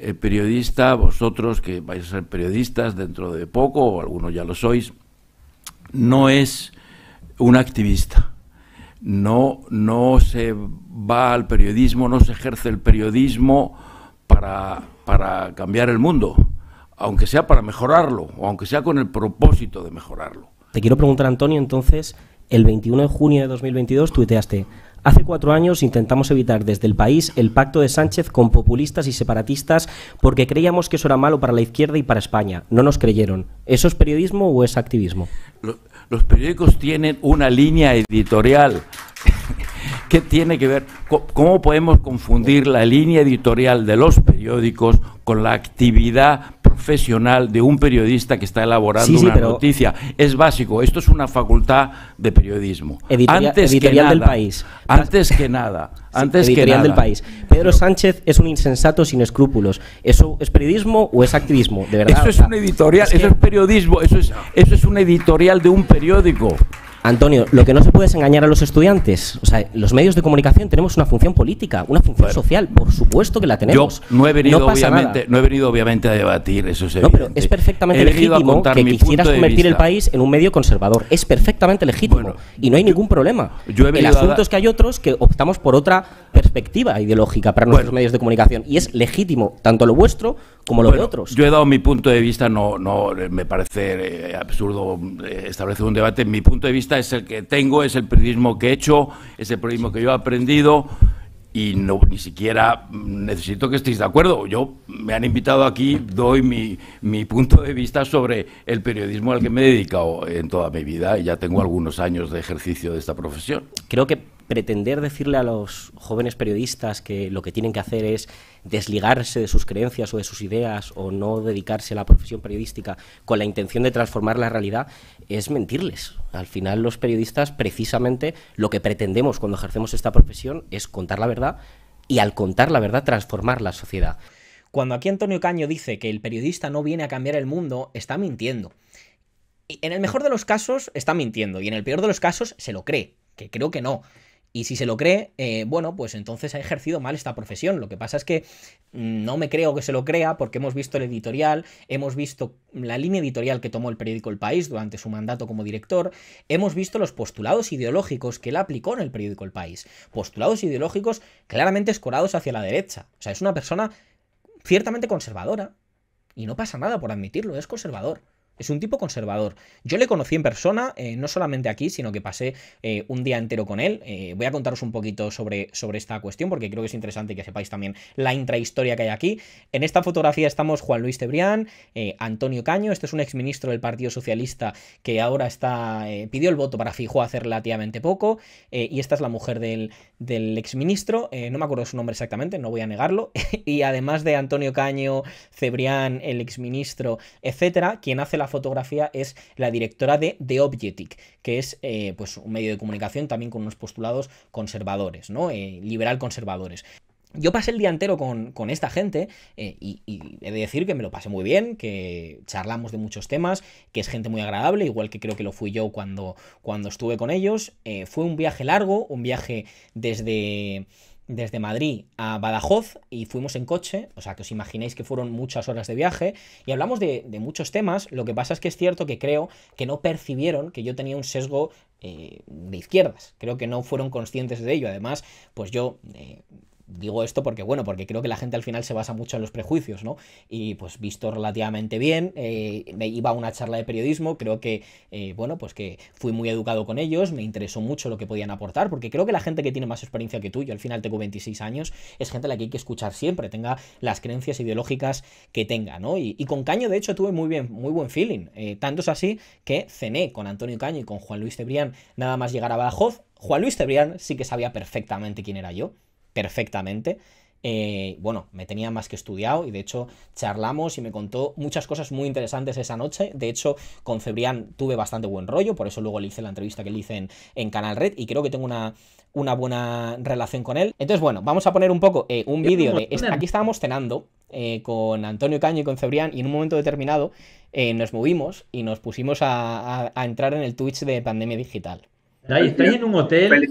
el periodista, vosotros que vais a ser periodistas dentro de poco, o algunos ya lo sois, no es un activista. No se va al periodismo, no se ejerce el periodismo para cambiar el mundo, aunque sea para mejorarlo, o aunque sea con el propósito de mejorarlo. Te quiero preguntar, Antonio, entonces, el 21 de junio de 2022 tuiteaste: hace 4 años intentamos evitar desde el país el pacto de Sánchez con populistas y separatistas porque creíamos que eso era malo para la izquierda y para España. No nos creyeron. ¿Eso es periodismo o es activismo? Los periódicos tienen una línea editorial. ¿Qué tiene que ver? ¿Cómo podemos confundir la línea editorial de los periódicos con la actividad profesional de un periodista que está elaborando una noticia? Es básico. Esto es una facultad de periodismo. Editorial del País. Antes que nada. Editorial del País. Pedro Sánchez es un insensato sin escrúpulos. ¿Eso es periodismo o es activismo? De verdad. Eso es un editorial, eso es periodismo, eso es un editorial de un periódico. Antonio, lo que no se puede es engañar a los estudiantes. O sea, los medios de comunicación tenemos una función política, una función social, por supuesto que la tenemos. Yo no he venido, obviamente, a debatir, eso es evidente. No, pero es perfectamente legítimo que quisieras convertir el país en un medio conservador. Es perfectamente legítimo y no hay ningún problema. El asunto es que hay otros que optamos por otra perspectiva ideológica para nuestros medios de comunicación y es legítimo tanto lo vuestro como lo de otros. Yo he dado mi punto de vista, no me parece absurdo establecer un debate. Mi punto de vista es el que tengo, es el periodismo que he hecho, es el periodismo que yo he aprendido y ni siquiera necesito que estéis de acuerdo. Me han invitado aquí, doy mi punto de vista sobre el periodismo al que me he dedicado en toda mi vida y ya tengo algunos años de ejercicio de esta profesión. Creo que pretender decirle a los jóvenes periodistas que lo que tienen que hacer es desligarse de sus creencias o de sus ideas o no dedicarse a la profesión periodística con la intención de transformar la realidad es mentirles. Al final los periodistas precisamente lo que pretendemos cuando ejercemos esta profesión es contar la verdad y al contar la verdad transformar la sociedad. Cuando aquí Antonio Caño dice que el periodista no viene a cambiar el mundo, está mintiendo. Y en el mejor de los casos está mintiendo y en el peor de los casos se lo cree, que creo que no. Y si se lo cree, bueno, pues entonces ha ejercido mal esta profesión. Lo que pasa es que no me creo que se lo crea porque hemos visto el editorial, hemos visto la línea editorial que tomó el periódico El País durante su mandato como director, hemos visto los postulados ideológicos que él aplicó en el periódico El País. Postulados ideológicos claramente escorados hacia la derecha. O sea, es una persona ciertamente conservadora y no pasa nada por admitirlo, es conservador. Es un tipo conservador. Yo le conocí en persona, no solamente aquí, sino que pasé un día entero con él. Voy a contaros un poquito sobre esta cuestión, porque creo que es interesante que sepáis también la intrahistoria que hay aquí. En esta fotografía estamos Juan Luis Cebrián, Antonio Caño, este es un exministro del Partido Socialista que ahora pidió el voto para Feijóo hace relativamente poco, y esta es la mujer del exministro, no me acuerdo su nombre exactamente, no voy a negarlo, y además de Antonio Caño, Cebrián, el exministro, etcétera, quien hace la fotografía es la directora de The Objective, que es pues un medio de comunicación también con unos postulados conservadores, ¿no? Liberal conservadores. Yo pasé el día entero con esta gente y he de decir que me lo pasé muy bien, que charlamos de muchos temas, que es gente muy agradable, igual que creo que lo fui yo cuando estuve con ellos. Fue un viaje largo, un viaje desde Madrid a Badajoz y fuimos en coche, o sea que os imagináis que fueron muchas horas de viaje y hablamos de muchos temas. Lo que pasa es que es cierto que creo que no percibieron que yo tenía un sesgo de izquierdas, creo que no fueron conscientes de ello. Además, pues yo digo esto porque, bueno, porque creo que la gente al final se basa mucho en los prejuicios, ¿no? Y pues visto relativamente bien, me iba a una charla de periodismo, creo que, bueno, pues que fui muy educado con ellos, me interesó mucho lo que podían aportar, porque creo que la gente que tiene más experiencia que tú, yo al final tengo 26 años, es gente a la que hay que escuchar siempre, tenga las creencias ideológicas que tenga, ¿no? Y con Caño, de hecho, tuve muy buen feeling, tanto es así que cené con Antonio Caño y con Juan Luis Cebrián nada más llegar a Badajoz. Juan Luis Cebrián sí que sabía perfectamente quién era yo, perfectamente. Bueno, me tenía más que estudiado y de hecho charlamos y me contó muchas cosas muy interesantes esa noche. De hecho, con Cebrián tuve bastante buen rollo, por eso luego le hice la entrevista que le hice en Canal Red y creo que tengo una buena relación con él. Entonces, bueno, vamos a poner un poco un vídeo de... Aquí estábamos cenando con Antonio Caño y con Cebrián y en un momento determinado nos movimos y nos pusimos a entrar en el Twitch de Pandemia Digital. ¿Estáis en un hotel?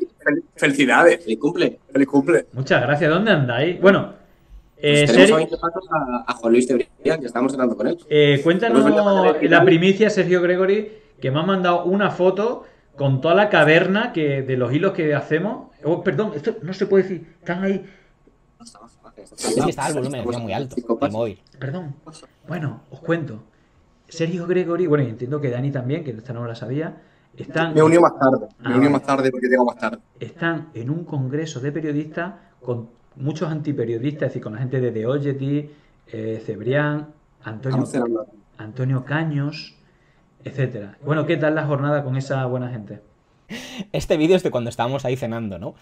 Felicidades, feliz cumple. Feliz cumple. Muchas gracias. ¿Dónde andáis? Bueno, Pues tenemos a Seri, 20 pasos a Juan Luis Cebrián, que estamos hablando con él. cuéntanos Tenemos 20 pasos de la primicia, Sergio Gregory, que me ha mandado una foto con toda la caverna de los hilos que hacemos. Oh, perdón, esto no se puede decir. Están ahí. Es que está el volumen decía muy alto, el móvil. Perdón. Bueno, os cuento. Sergio Gregory, bueno, y entiendo que Dani también, que esta no la sabía, están, Me unió más tarde. Me unió vale. más tarde porque llego más tarde. Están en un congreso de periodistas con muchos antiperiodistas, es decir, con la gente de The Objective, Cebrián, Estamos cenando. Antonio Caños, etcétera. Bueno, ¿qué tal la jornada con esa buena gente? Este vídeo es de cuando estábamos ahí cenando, ¿no?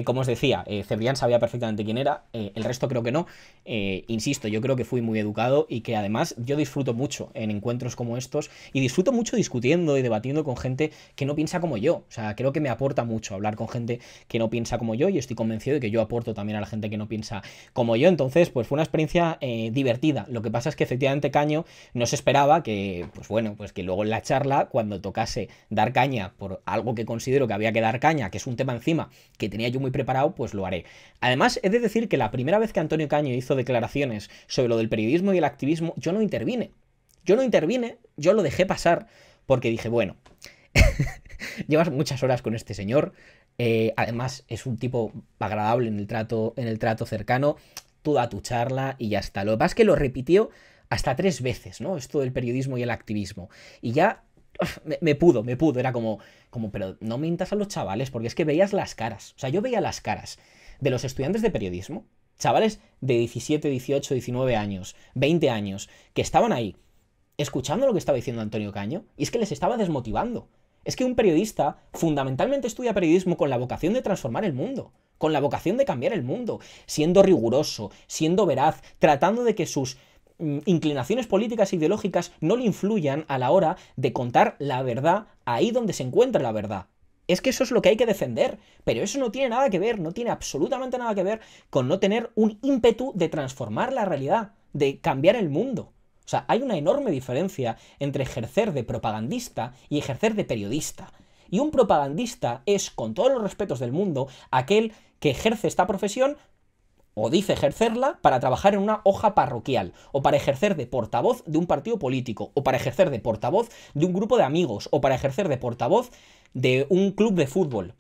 Como os decía, Cebrián sabía perfectamente quién era, el resto creo que no. Insisto, yo creo que fui muy educado y que además yo disfruto mucho en encuentros como estos y disfruto mucho discutiendo y debatiendo con gente que no piensa como yo. O sea, creo que me aporta mucho hablar con gente que no piensa como yo y estoy convencido de que yo aporto también a la gente que no piensa como yo. Entonces, pues fue una experiencia divertida. Lo que pasa es que efectivamente Caño no se esperaba que, pues bueno, pues que luego en la charla, cuando tocase dar caña por algo que considero que había que dar caña, que es un tema encima que tenía yo muy preparado, pues lo haré. Además, he de decir que la primera vez que Antonio Caño hizo declaraciones sobre lo del periodismo y el activismo, yo no intervine. Yo lo dejé pasar porque dije, bueno, llevas muchas horas con este señor, además es un tipo agradable en el trato cercano, tú da tu charla y ya está. Lo que pasa es que lo repitió hasta 3 veces, ¿no? Esto del periodismo y el activismo. Y ya me pudo, era como, pero no mintas a los chavales, porque es que veías las caras. O sea, yo veía las caras de los estudiantes de periodismo, chavales de 17, 18, 19 años, 20 años, que estaban ahí, escuchando lo que estaba diciendo Antonio Caño, y es que les estaba desmotivando. Es que un periodista fundamentalmente estudia periodismo con la vocación de transformar el mundo, con la vocación de cambiar el mundo, siendo riguroso, siendo veraz, tratando de que sus inclinaciones políticas e ideológicas no le influyan a la hora de contar la verdad ahí donde se encuentra la verdad. Es que eso es lo que hay que defender, pero eso no tiene nada que ver, no tiene absolutamente nada que ver con no tener un ímpetu de transformar la realidad, de cambiar el mundo. O sea, hay una enorme diferencia entre ejercer de propagandista y ejercer de periodista. Y un propagandista es, con todos los respetos del mundo, aquel que ejerce esta profesión o dice ejercerla para trabajar en una hoja parroquial, o para ejercer de portavoz de un partido político, o para ejercer de portavoz de un grupo de amigos, o para ejercer de portavoz de un club de fútbol.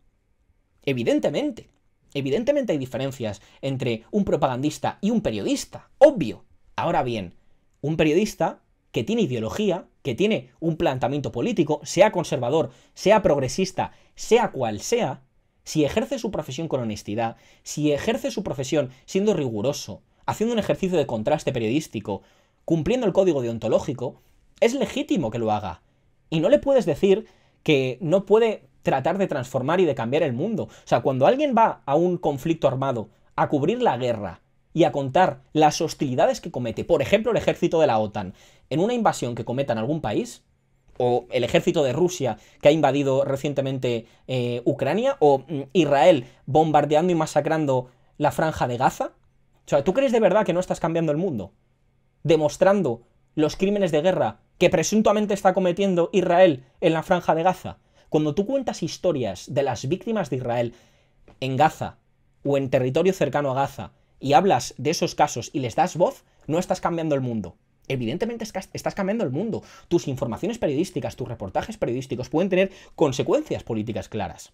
Evidentemente hay diferencias entre un propagandista y un periodista, obvio. Ahora bien, un periodista que tiene ideología, que tiene un planteamiento político, sea conservador, sea progresista, sea cual sea, si ejerce su profesión con honestidad, si ejerce su profesión siendo riguroso, haciendo un ejercicio de contraste periodístico, cumpliendo el código deontológico, es legítimo que lo haga. Y no le puedes decir que no puede tratar de transformar y de cambiar el mundo. O sea, cuando alguien va a un conflicto armado a cubrir la guerra y a contar las hostilidades que comete, por ejemplo, el ejército de la OTAN, en una invasión que cometa en algún país, o el ejército de Rusia que ha invadido recientemente Ucrania, o Israel bombardeando y masacrando la franja de Gaza. O sea, ¿tú crees de verdad que no estás cambiando el mundo? Demostrando los crímenes de guerra que presuntamente está cometiendo Israel en la franja de Gaza. Cuando tú cuentas historias de las víctimas de Israel en Gaza o en territorio cercano a Gaza y hablas de esos casos y les das voz, no estás cambiando el mundo. Evidentemente estás cambiando el mundo. Tus informaciones periodísticas, tus reportajes periodísticos pueden tener consecuencias políticas claras.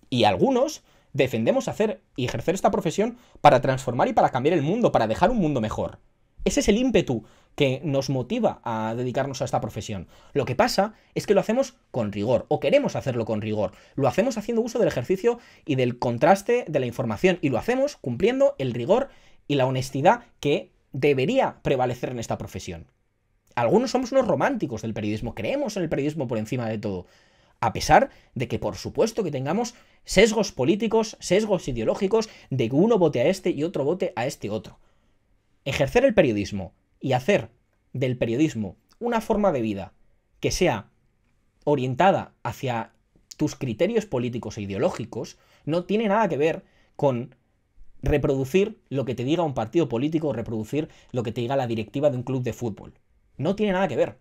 Y algunos defendemos hacer y ejercer esta profesión para transformar y para cambiar el mundo, para dejar un mundo mejor. Ese es el ímpetu que nos motiva a dedicarnos a esta profesión. Lo que pasa es que lo hacemos con rigor, o queremos hacerlo con rigor. Lo hacemos haciendo uso del ejercicio y del contraste de la información, y lo hacemos cumpliendo el rigor y la honestidad que debería prevalecer en esta profesión. Algunos somos unos románticos del periodismo, creemos en el periodismo por encima de todo, a pesar de que por supuesto que tengamos sesgos políticos, sesgos ideológicos, de que uno vote a este y otro vote a este otro. Ejercer el periodismo y hacer del periodismo una forma de vida que sea orientada hacia tus criterios políticos e ideológicos no tiene nada que ver con reproducir lo que te diga un partido político o reproducir lo que te diga la directiva de un club de fútbol. No tiene nada que ver.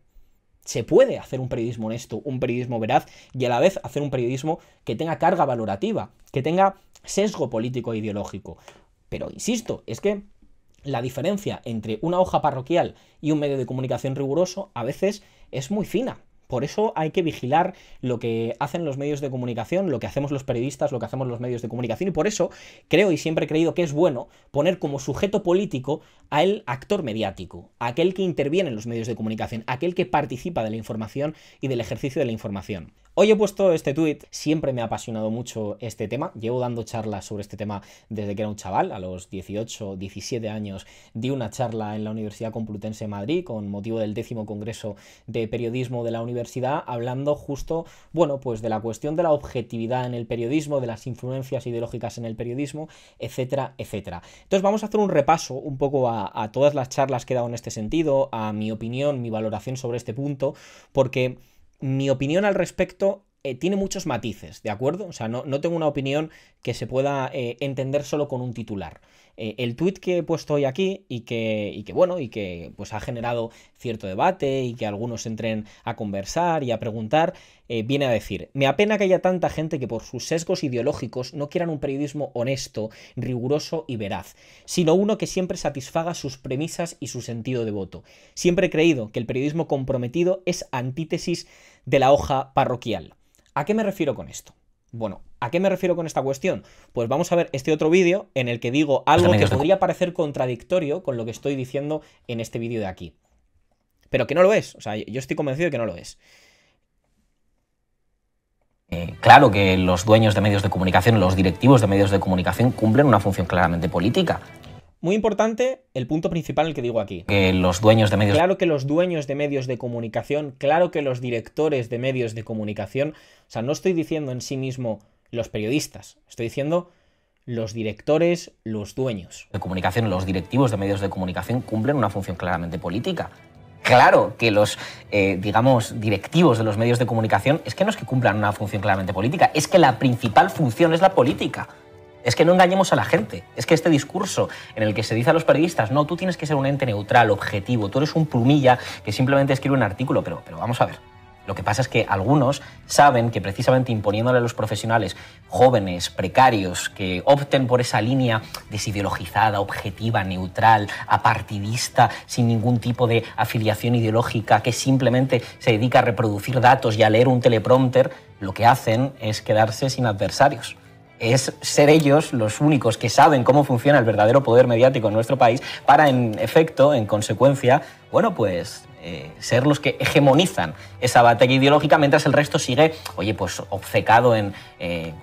Se puede hacer un periodismo honesto, un periodismo veraz y a la vez hacer un periodismo que tenga carga valorativa, que tenga sesgo político e ideológico. Pero insisto, es que la diferencia entre una hoja parroquial y un medio de comunicación riguroso a veces es muy fina. Por eso hay que vigilar lo que hacen los medios de comunicación, lo que hacemos los periodistas, lo que hacemos los medios de comunicación, y por eso creo y siempre he creído que es bueno poner como sujeto político al actor mediático, aquel que interviene en los medios de comunicación, aquel que participa de la información y del ejercicio de la información. Hoy he puesto este tuit, siempre me ha apasionado mucho este tema, llevo dando charlas sobre este tema desde que era un chaval, a los 18, 17 años di una charla en la Universidad Complutense de Madrid con motivo del 10º Congreso de Periodismo de la Universidad, hablando justo, bueno, pues de la cuestión de la objetividad en el periodismo, de las influencias ideológicas en el periodismo, etcétera, etcétera. Entonces vamos a hacer un repaso un poco a todas las charlas que he dado en este sentido, a mi opinión, mi valoración sobre este punto, porque mi opinión al respecto tiene muchos matices, ¿de acuerdo? O sea, no tengo una opinión que se pueda entender solo con un titular. El tuit que he puesto hoy aquí y que pues ha generado cierto debate y que algunos entren a conversar y a preguntar, viene a decir: me apena que haya tanta gente que por sus sesgos ideológicos no quieran un periodismo honesto, riguroso y veraz, sino uno que siempre satisfaga sus premisas y su sentido de voto. Siempre he creído que el periodismo comprometido es antítesis de la hoja parroquial. ¿A qué me refiero con esto? Bueno, ¿a qué me refiero con esta cuestión? Pues vamos a ver este otro vídeo en el que digo algo que podría parecer contradictorio con lo que estoy diciendo en este vídeo de aquí. Pero que no lo es, o sea, yo estoy convencido de que no lo es. Claro que los dueños de medios de comunicación, los directivos de medios de comunicación cumplen una función claramente política. Muy importante el punto principal el que digo aquí. Que los dueños de medios... Claro que los dueños de medios de comunicación, claro que los directores de medios de comunicación, o sea, no estoy diciendo en sí mismo los periodistas, estoy diciendo los directores, los dueños. De comunicación, los directivos de medios de comunicación cumplen una función claramente política. Claro que los, digamos, directivos de los medios de comunicación es que no es que cumplan una función claramente política, es que la principal función es la política. Es que no engañemos a la gente. Es que este discurso en el que se dice a los periodistas: no, tú tienes que ser un ente neutral, objetivo, tú eres un plumilla que simplemente escribe un artículo, pero vamos a ver. Lo que pasa es que algunos saben que precisamente imponiéndole a los profesionales jóvenes, precarios, que opten por esa línea desideologizada, objetiva, neutral, apartidista, sin ningún tipo de afiliación ideológica, que simplemente se dedica a reproducir datos y a leer un teleprompter, lo que hacen es quedarse sin adversarios. Es ser ellos los únicos que saben cómo funciona el verdadero poder mediático en nuestro país para, en efecto, en consecuencia, bueno, pues ser los que hegemonizan esa batalla ideológica, mientras el resto sigue, oye, pues obcecado en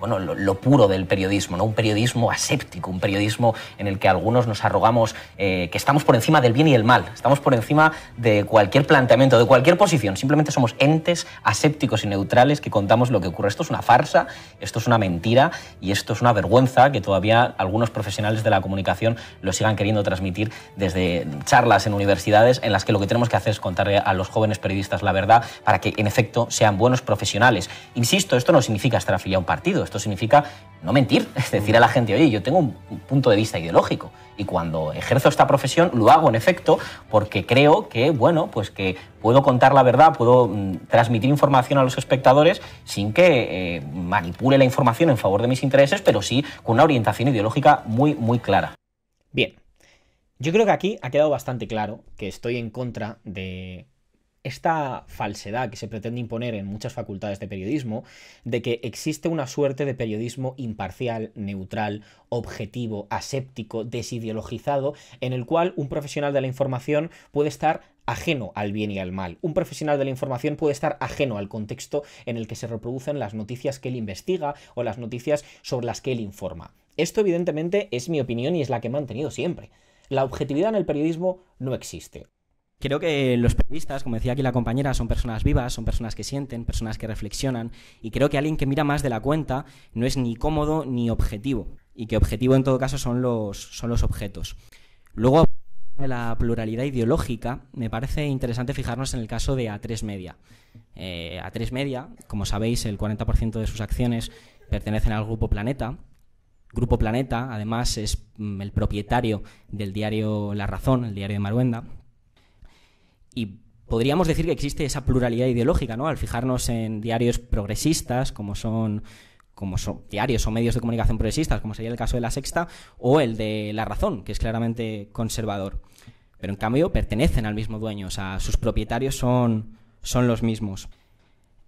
bueno, lo puro del periodismo, ¿no? Un periodismo aséptico, un periodismo en el que algunos nos arrogamos que estamos por encima del bien y el mal, estamos por encima de cualquier planteamiento, de cualquier posición, simplemente somos entes asépticos y neutrales que contamos lo que ocurre. Esto es una farsa, esto es una mentira y esto es una vergüenza que todavía algunos profesionales de la comunicación lo sigan queriendo transmitir desde charlas en universidades en las que lo que tenemos que hacer es contarle a los jóvenes periodistas la verdad para que, en efecto, sean buenos profesionales. Insisto, esto no significa estar afiliado a un partido, esto significa no mentir, es decir a la gente: oye, yo tengo un punto de vista ideológico y cuando ejerzo esta profesión lo hago, en efecto, porque creo que, bueno, pues que puedo contar la verdad, puedo transmitir información a los espectadores sin que manipule la información en favor de mis intereses, pero sí con una orientación ideológica muy, muy clara. Bien. Yo creo que aquí ha quedado bastante claro que estoy en contra de esta falsedad que se pretende imponer en muchas facultades de periodismo, de que existe una suerte de periodismo imparcial, neutral, objetivo, aséptico, desideologizado, en el cual un profesional de la información puede estar ajeno al bien y al mal. Un profesional de la información puede estar ajeno al contexto en el que se reproducen las noticias que él investiga o las noticias sobre las que él informa. Esto, evidentemente, es mi opinión y es la que he mantenido siempre. La objetividad en el periodismo no existe. Creo que los periodistas, como decía aquí la compañera, son personas vivas, son personas que sienten, personas que reflexionan, y creo que alguien que mira más de la cuenta no es ni cómodo ni objetivo, y que objetivo en todo caso son los objetos. Luego, de la pluralidad ideológica, me parece interesante fijarnos en el caso de A3 Media. A3 Media, como sabéis, el 40% de sus acciones pertenecen al Grupo Planeta. Grupo Planeta, además, es el propietario del diario La Razón, el diario de Maruenda. Y podríamos decir que existe esa pluralidad ideológica, ¿no? Al fijarnos en diarios progresistas, como son como son diarios o medios de comunicación progresistas, como sería el caso de La Sexta, o el de La Razón, que es claramente conservador. Pero en cambio pertenecen al mismo dueño, o sea, sus propietarios son los mismos.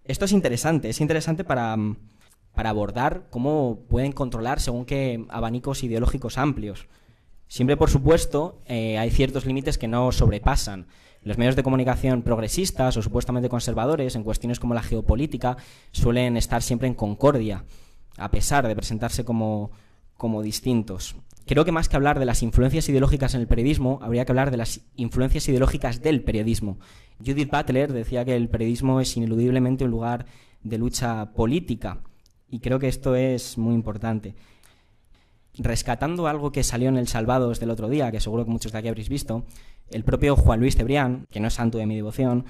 Esto es interesante para abordar cómo pueden controlar según qué abanicos ideológicos amplios. Siempre, por supuesto, hay ciertos límites que no sobrepasan. Los medios de comunicación progresistas o supuestamente conservadores en cuestiones como la geopolítica suelen estar siempre en concordia, a pesar de presentarse como distintos. Creo que más que hablar de las influencias ideológicas en el periodismo, habría que hablar de las influencias ideológicas del periodismo. Judith Butler decía que el periodismo es ineludiblemente un lugar de lucha política, y creo que esto es muy importante. Rescatando algo que salió en El Salvados del otro día, que seguro que muchos de aquí habréis visto, el propio Juan Luis Cebrián, que no es santo de mi devoción,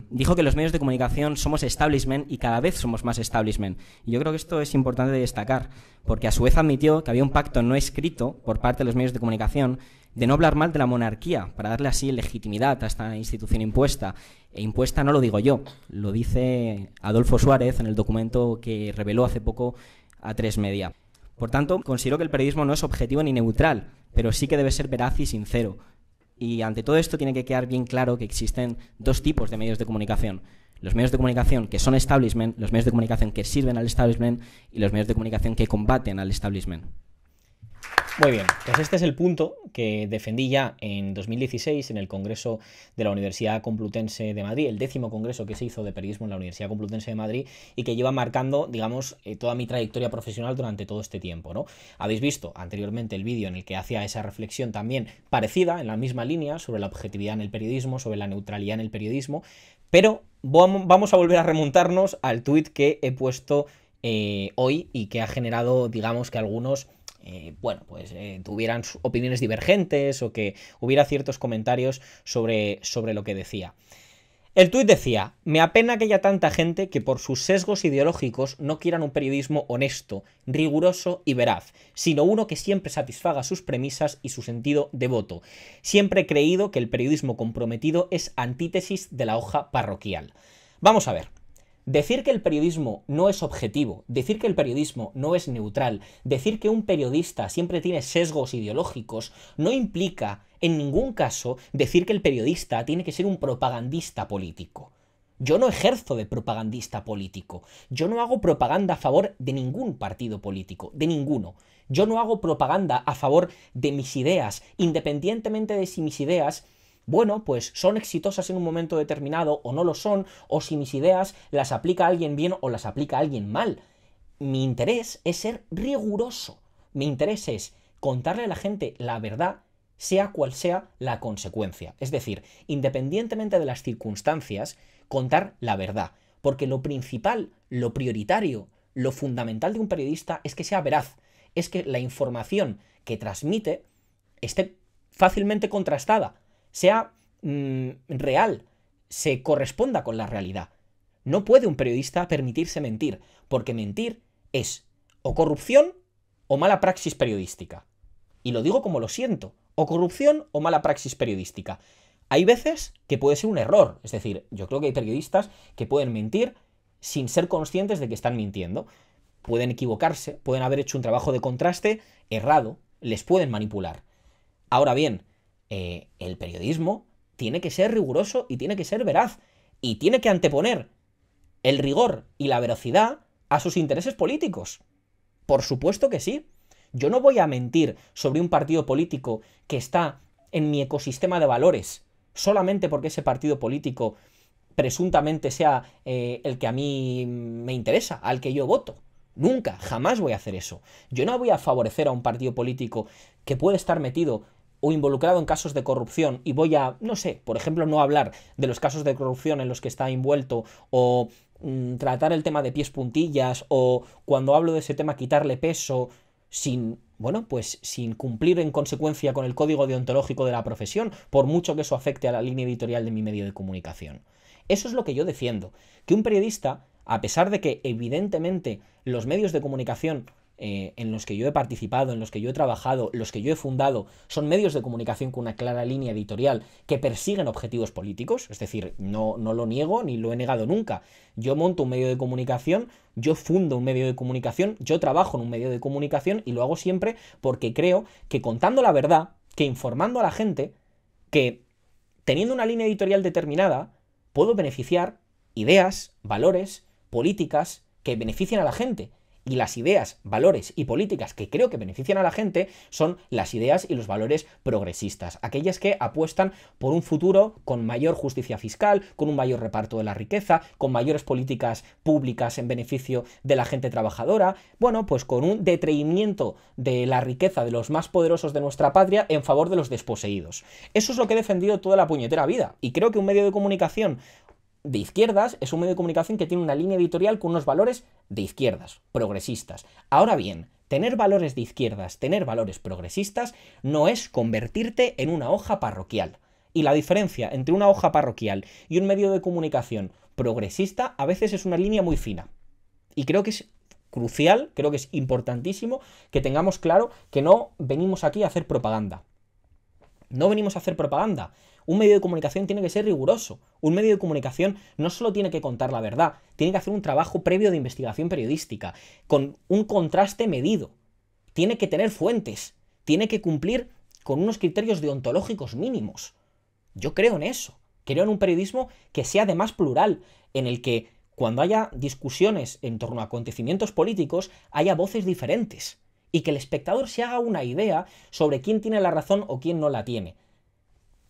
dijo que los medios de comunicación somos establishment y cada vez somos más establishment. Y yo creo que esto es importante de destacar, porque a su vez admitió que había un pacto no escrito por parte de los medios de comunicación de no hablar mal de la monarquía, para darle así legitimidad a esta institución impuesta. E impuesta no lo digo yo, lo dice Adolfo Suárez en el documento que reveló hace poco A3 Media. Por tanto, considero que el periodismo no es objetivo ni neutral, pero sí que debe ser veraz y sincero. Y ante todo esto tiene que quedar bien claro que existen dos tipos de medios de comunicación. Los medios de comunicación que son establishment, los medios de comunicación que sirven al establishment y los medios de comunicación que combaten al establishment. Muy bien, pues este es el punto que defendí ya en 2016 en el Congreso de la Universidad Complutense de Madrid, el 10º congreso que se hizo de periodismo en la Universidad Complutense de Madrid y que lleva marcando, digamos, toda mi trayectoria profesional durante todo este tiempo, ¿no? Habéis visto anteriormente el vídeo en el que hacía esa reflexión también parecida, en la misma línea, sobre la objetividad en el periodismo, sobre la neutralidad en el periodismo, pero vamos a volver a remontarnos al tuit que he puesto hoy y que ha generado, digamos, que algunos tuvieran opiniones divergentes o que hubiera ciertos comentarios sobre lo que decía. El tuit decía: me apena que haya tanta gente que por sus sesgos ideológicos no quieran un periodismo honesto, riguroso y veraz, sino uno que siempre satisfaga sus premisas y su sentido devoto. Siempre he creído que el periodismo comprometido es antítesis de la hoja parroquial. Vamos a ver. Decir que el periodismo no es objetivo, decir que el periodismo no es neutral, decir que un periodista siempre tiene sesgos ideológicos, no implica en ningún caso decir que el periodista tiene que ser un propagandista político. Yo no ejerzo de propagandista político, yo no hago propaganda a favor de ningún partido político, de ninguno. Yo no hago propaganda a favor de mis ideas, independientemente de si mis ideas pues son exitosas en un momento determinado o no lo son, o si mis ideas las aplica alguien bien o las aplica alguien mal. Mi interés es ser riguroso. Mi interés es contarle a la gente la verdad, sea cual sea la consecuencia. Es decir, independientemente de las circunstancias, contar la verdad. Porque lo principal, lo prioritario, lo fundamental de un periodista es que sea veraz. Es que la información que transmite esté fácilmente contrastada, sea real, se corresponda con la realidad. No puede un periodista permitirse mentir, porque mentir es o corrupción o mala praxis periodística. Y lo digo como lo siento, o corrupción o mala praxis periodística. Hay veces que puede ser un error, es decir, yo creo que hay periodistas que pueden mentir sin ser conscientes de que están mintiendo. Pueden equivocarse, pueden haber hecho un trabajo de contraste errado, les pueden manipular. Ahora bien, el periodismo tiene que ser riguroso y tiene que ser veraz y tiene que anteponer el rigor y la veracidad a sus intereses políticos. Por supuesto que sí. Yo no voy a mentir sobre un partido político que está en mi ecosistema de valores solamente porque ese partido político presuntamente sea el que a mí me interesa, al que yo voto. Nunca, jamás voy a hacer eso. Yo no voy a favorecer a un partido político que puede estar metido o involucrado en casos de corrupción y voy a, no sé, por ejemplo, no hablar de los casos de corrupción en los que está envuelto o tratar el tema de pies puntillas o cuando hablo de ese tema quitarle peso sin cumplir en consecuencia con el código deontológico de la profesión, por mucho que eso afecte a la línea editorial de mi medio de comunicación. Eso es lo que yo defiendo, que un periodista, a pesar de que evidentemente los medios de comunicación en los que yo he participado, en los que yo he trabajado, los que yo he fundado, son medios de comunicación con una clara línea editorial que persiguen objetivos políticos, es decir, no lo niego ni lo he negado nunca. Yo monto un medio de comunicación, yo fundo un medio de comunicación, yo trabajo en un medio de comunicación y lo hago siempre porque creo que contando la verdad, que informando a la gente, que teniendo una línea editorial determinada, puedo beneficiar ideas, valores, políticas que benefician a la gente. Y las ideas, valores y políticas que creo que benefician a la gente son las ideas y los valores progresistas, aquellas que apuestan por un futuro con mayor justicia fiscal, con un mayor reparto de la riqueza, con mayores políticas públicas en beneficio de la gente trabajadora, bueno, pues con un detraimiento de la riqueza de los más poderosos de nuestra patria en favor de los desposeídos. Eso es lo que he defendido toda la puñetera vida, y creo que un medio de comunicación de izquierdas es un medio de comunicación que tiene una línea editorial con unos valores de izquierdas, progresistas. Ahora bien, tener valores de izquierdas, tener valores progresistas, no es convertirte en una hoja parroquial. Y la diferencia entre una hoja parroquial y un medio de comunicación progresista a veces es una línea muy fina. Y creo que es crucial, creo que es importantísimo que tengamos claro que no venimos aquí a hacer propaganda. No venimos a hacer propaganda. Un medio de comunicación tiene que ser riguroso. Un medio de comunicación no solo tiene que contar la verdad, tiene que hacer un trabajo previo de investigación periodística, con un contraste medido. Tiene que tener fuentes, tiene que cumplir con unos criterios deontológicos mínimos. Yo creo en eso. Creo en un periodismo que sea además plural, en el que cuando haya discusiones en torno a acontecimientos políticos, haya voces diferentes, y que el espectador se haga una idea sobre quién tiene la razón o quién no la tiene.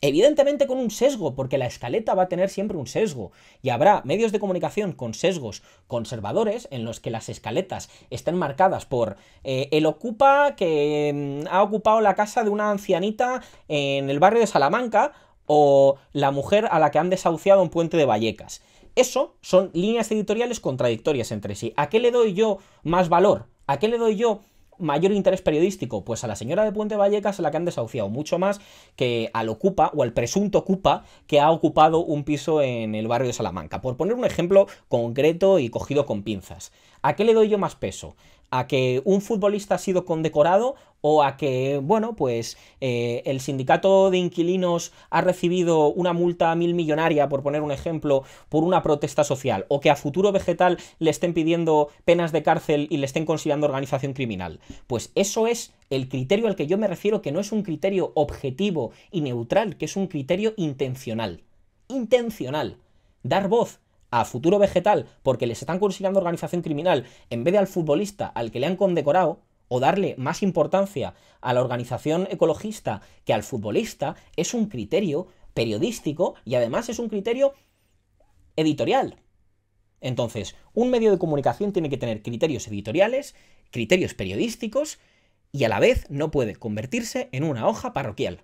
Evidentemente con un sesgo, porque la escaleta va a tener siempre un sesgo, y habrá medios de comunicación con sesgos conservadores en los que las escaletas estén marcadas por el ocupa que ha ocupado la casa de una ancianita en el barrio de Salamanca, o la mujer a la que han desahuciado en Puente de Vallecas. Eso son líneas editoriales contradictorias entre sí. ¿A qué le doy yo más valor? ¿A qué le doy yo mayor interés periodístico? Pues a la señora de Puente Vallecas, a la que han desahuciado, mucho más que al ocupa o al presunto ocupa que ha ocupado un piso en el barrio de Salamanca, por poner un ejemplo concreto y cogido con pinzas. ¿A qué le doy yo más peso? ¿A que un futbolista ha sido condecorado o a que, bueno, pues el sindicato de inquilinos ha recibido una multa millonaria, por poner un ejemplo, por una protesta social, o que a Futuro Vegetal le estén pidiendo penas de cárcel y le estén considerando organización criminal? Pues eso es el criterio al que yo me refiero, que no es un criterio objetivo y neutral, que es un criterio intencional. Intencional. Dar voz a Futuro Vegetal porque les están considerando organización criminal en vez de al futbolista al que le han condecorado, o darle más importancia a la organización ecologista que al futbolista, es un criterio periodístico y además es un criterio editorial. Entonces, un medio de comunicación tiene que tener criterios editoriales, criterios periodísticos, y a la vez no puede convertirse en una hoja parroquial.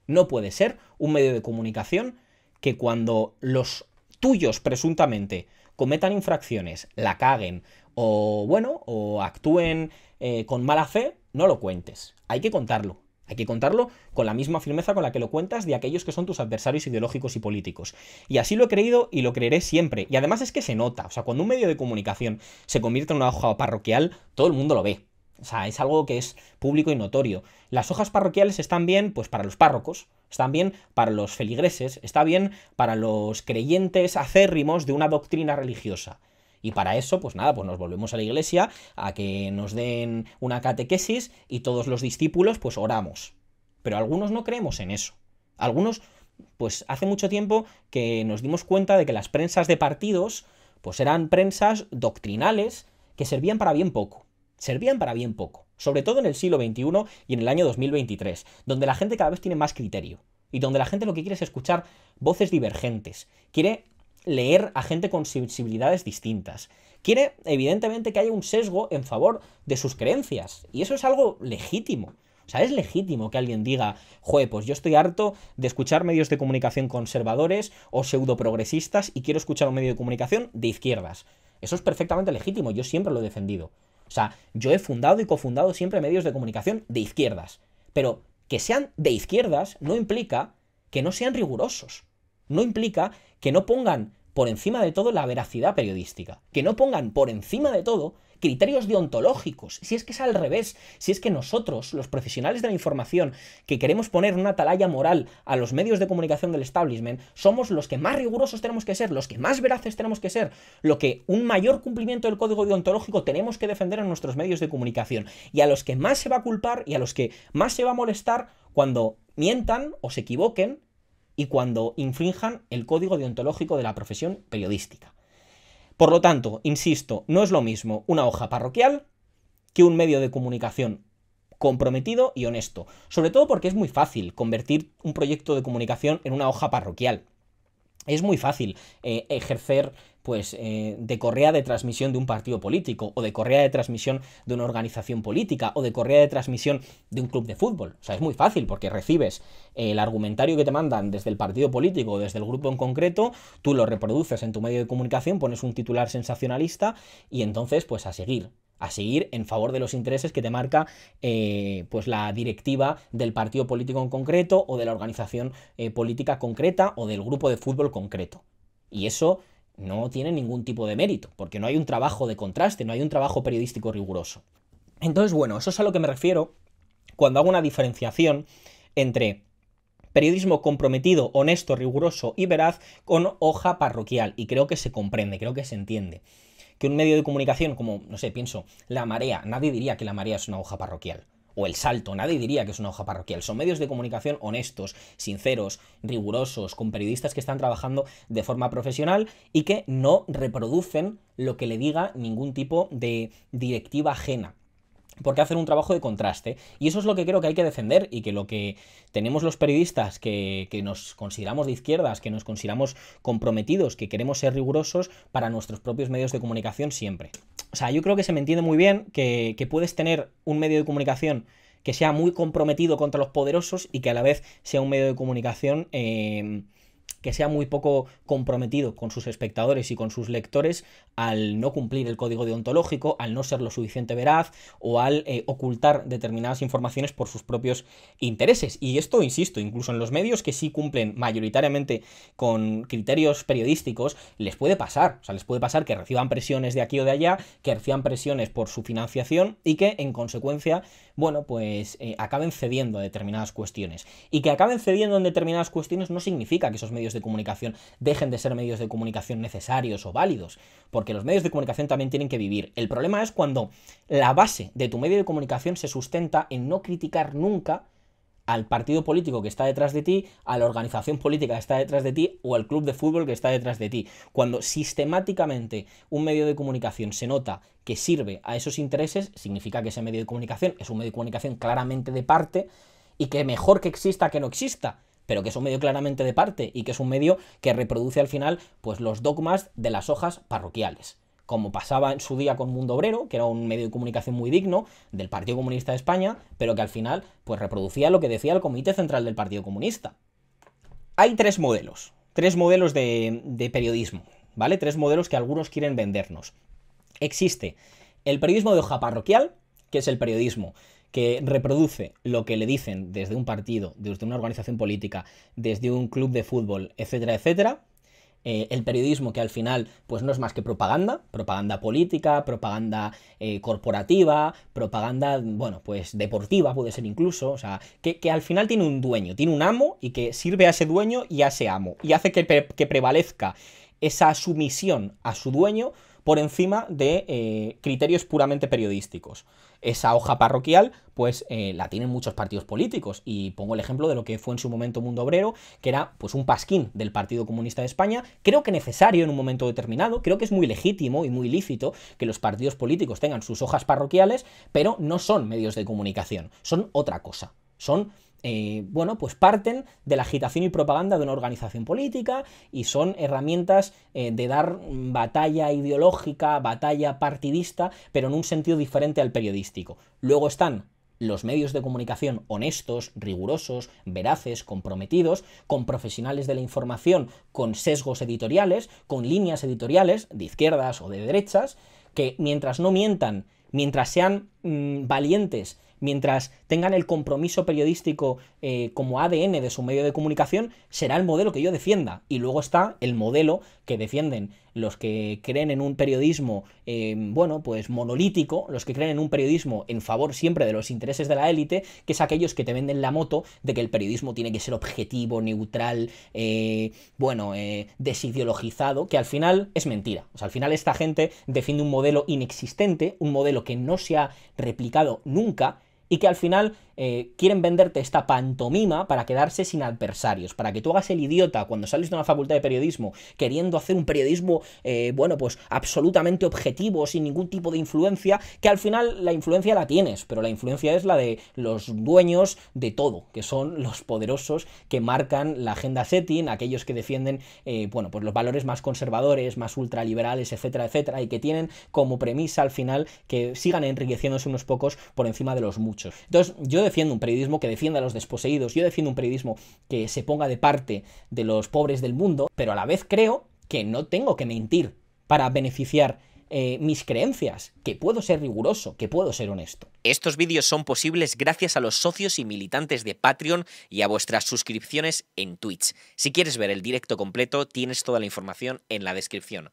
No puede ser un medio de comunicación que cuando los tuyos presuntamente cometan infracciones, la caguen o, bueno, o actúen con mala fe, no lo cuentes. Hay que contarlo. Hay que contarlo con la misma firmeza con la que lo cuentas de aquellos que son tus adversarios ideológicos y políticos. Y así lo he creído y lo creeré siempre. Y además es que se nota. O sea, cuando un medio de comunicación se convierte en una hoja parroquial, todo el mundo lo ve. O sea, es algo que es público y notorio. Las hojas parroquiales están bien, pues, para los párrocos, están bien para los feligreses, está bien para los creyentes acérrimos de una doctrina religiosa. Y para eso, pues nada, pues nos volvemos a la iglesia a que nos den una catequesis y todos los discípulos, pues oramos. Pero algunos no creemos en eso. Algunos, pues hace mucho tiempo que nos dimos cuenta de que las prensas de partidos, pues eran prensas doctrinales que servían para bien poco. Servían para bien poco. Sobre todo en el siglo XXI y en el año 2023, donde la gente cada vez tiene más criterio. Y donde la gente lo que quiere es escuchar voces divergentes. Quiere leer a gente con sensibilidades distintas. Quiere, evidentemente, que haya un sesgo en favor de sus creencias. Y eso es algo legítimo. O sea, es legítimo que alguien diga, joder, pues yo estoy harto de escuchar medios de comunicación conservadores o pseudoprogresistas y quiero escuchar un medio de comunicación de izquierdas. Eso es perfectamente legítimo, yo siempre lo he defendido. O sea, yo he fundado y cofundado siempre medios de comunicación de izquierdas. Pero que sean de izquierdas no implica que no sean rigurosos. No implica que no pongan por encima de todo la veracidad periodística. Que no pongan por encima de todo criterios deontológicos. Si es que es al revés, si es que nosotros, los profesionales de la información, que queremos poner una atalaya moral a los medios de comunicación del establishment, somos los que más rigurosos tenemos que ser, los que más veraces tenemos que ser, lo que un mayor cumplimiento del código deontológico tenemos que defender en nuestros medios de comunicación, y a los que más se va a culpar y a los que más se va a molestar cuando mientan o se equivoquen y cuando infrinjan el código deontológico de la profesión periodística. Por lo tanto, insisto, no es lo mismo una hoja parroquial que un medio de comunicación comprometido y honesto. Sobre todo porque es muy fácil convertir un proyecto de comunicación en una hoja parroquial. Es muy fácil ejercer de correa de transmisión de un partido político, o de correa de transmisión de una organización política, o de correa de transmisión de un club de fútbol. O sea, es muy fácil porque recibes el argumentario que te mandan desde el partido político o desde el grupo en concreto, tú lo reproduces en tu medio de comunicación, pones un titular sensacionalista y entonces pues a seguir en favor de los intereses que te marca la directiva del partido político en concreto, o de la organización política concreta, o del grupo de fútbol concreto. Y eso no tiene ningún tipo de mérito, porque no hay un trabajo de contraste, no hay un trabajo periodístico riguroso. Entonces, bueno, eso es a lo que me refiero cuando hago una diferenciación entre periodismo comprometido, honesto, riguroso y veraz con hoja parroquial. Y creo que se comprende, creo que se entiende. Que un medio de comunicación como, no sé, pienso, La Marea, nadie diría que La Marea es una hoja parroquial. O El Salto, nadie diría que es una hoja parroquial. Son medios de comunicación honestos, sinceros, rigurosos, con periodistas que están trabajando de forma profesional y que no reproducen lo que le diga ningún tipo de directiva ajena, porque hacen un trabajo de contraste. Y eso es lo que creo que hay que defender, y que lo que tenemos los periodistas que nos consideramos de izquierdas, que nos consideramos comprometidos, que queremos ser rigurosos para nuestros propios medios de comunicación siempre. O sea, yo creo que se me entiende muy bien que puedes tener un medio de comunicación que sea muy comprometido contra los poderosos y que a la vez sea un medio de comunicación que sea muy poco comprometido con sus espectadores y con sus lectores, al no cumplir el código deontológico, al no ser lo suficiente veraz, o al ocultar determinadas informaciones por sus propios intereses. Y esto, insisto, incluso en los medios que sí cumplen mayoritariamente con criterios periodísticos, les puede pasar. O sea, les puede pasar que reciban presiones de aquí o de allá, que reciban presiones por su financiación y que, en consecuencia, acaben cediendo a determinadas cuestiones. Y que acaben cediendo en determinadas cuestiones no significa que esos medios de comunicación dejen de ser medios de comunicación necesarios o válidos, porque los medios de comunicación también tienen que vivir. El problema es cuando la base de tu medio de comunicación se sustenta en no criticar nunca al partido político que está detrás de ti, a la organización política que está detrás de ti, o al club de fútbol que está detrás de ti. Cuando sistemáticamente un medio de comunicación se nota que sirve a esos intereses, significa que ese medio de comunicación es un medio de comunicación claramente de parte, y que mejor que exista que no exista, pero que es un medio claramente de parte, y que es un medio que reproduce al final pues los dogmas de las hojas parroquiales, como pasaba en su día con Mundo Obrero, que era un medio de comunicación muy digno del Partido Comunista de España, pero que al final pues reproducía lo que decía el Comité Central del Partido Comunista. Hay tres modelos de periodismo, ¿vale? Tres modelos que algunos quieren vendernos. Existe el periodismo de hoja parroquial, que es el periodismo que reproduce lo que le dicen desde un partido, desde una organización política, desde un club de fútbol, etcétera, etcétera. El periodismo que al final pues no es más que propaganda política, propaganda corporativa, propaganda, deportiva puede ser incluso, o sea, que al final tiene un dueño, tiene un amo, y que sirve a ese dueño y a ese amo, y hace que prevalezca esa sumisión a su dueño por encima de criterios puramente periodísticos. Esa hoja parroquial, la tienen muchos partidos políticos, y pongo el ejemplo de lo que fue en su momento Mundo Obrero, que era pues un pasquín del Partido Comunista de España. Creo que necesario en un momento determinado, creo que es muy legítimo y muy lícito que los partidos políticos tengan sus hojas parroquiales, pero no son medios de comunicación, son otra cosa, son parten de la agitación y propaganda de una organización política, y son herramientas de dar batalla ideológica, batalla partidista, pero en un sentido diferente al periodístico. Luego están los medios de comunicación honestos, rigurosos, veraces, comprometidos, con profesionales de la información, con sesgos editoriales, con líneas editoriales de izquierdas o de derechas, que mientras no mientan, mientras sean valientes, mientras tengan el compromiso periodístico como ADN de su medio de comunicación, será el modelo que yo defienda. Y luego está el modelo que defienden los que creen en un periodismo, bueno, pues monolítico, los que creen en un periodismo en favor siempre de los intereses de la élite, que es aquellos que te venden la moto de que el periodismo tiene que ser objetivo, neutral, bueno, desideologizado, que al final es mentira. O sea, al final esta gente defiende un modelo inexistente, un modelo que no se ha replicado nunca, y que al final quieren venderte esta pantomima para quedarse sin adversarios, para que tú hagas el idiota cuando sales de una facultad de periodismo queriendo hacer un periodismo, bueno, pues absolutamente objetivo, sin ningún tipo de influencia, que al final la influencia la tienes, pero la influencia es la de los dueños de todo, que son los poderosos que marcan la agenda setting, aquellos que defienden, bueno, pues los valores más conservadores, más ultraliberales, etcétera, etcétera, y que tienen como premisa al final que sigan enriqueciéndose unos pocos por encima de los muchos. Entonces, yo defiendo un periodismo que defienda a los desposeídos, yo defiendo un periodismo que se ponga de parte de los pobres del mundo, pero a la vez creo que no tengo que mentir para beneficiar mis creencias, que puedo ser riguroso, que puedo ser honesto. Estos vídeos son posibles gracias a los socios y militantes de Patreon y a vuestras suscripciones en Twitch. Si quieres ver el directo completo, tienes toda la información en la descripción.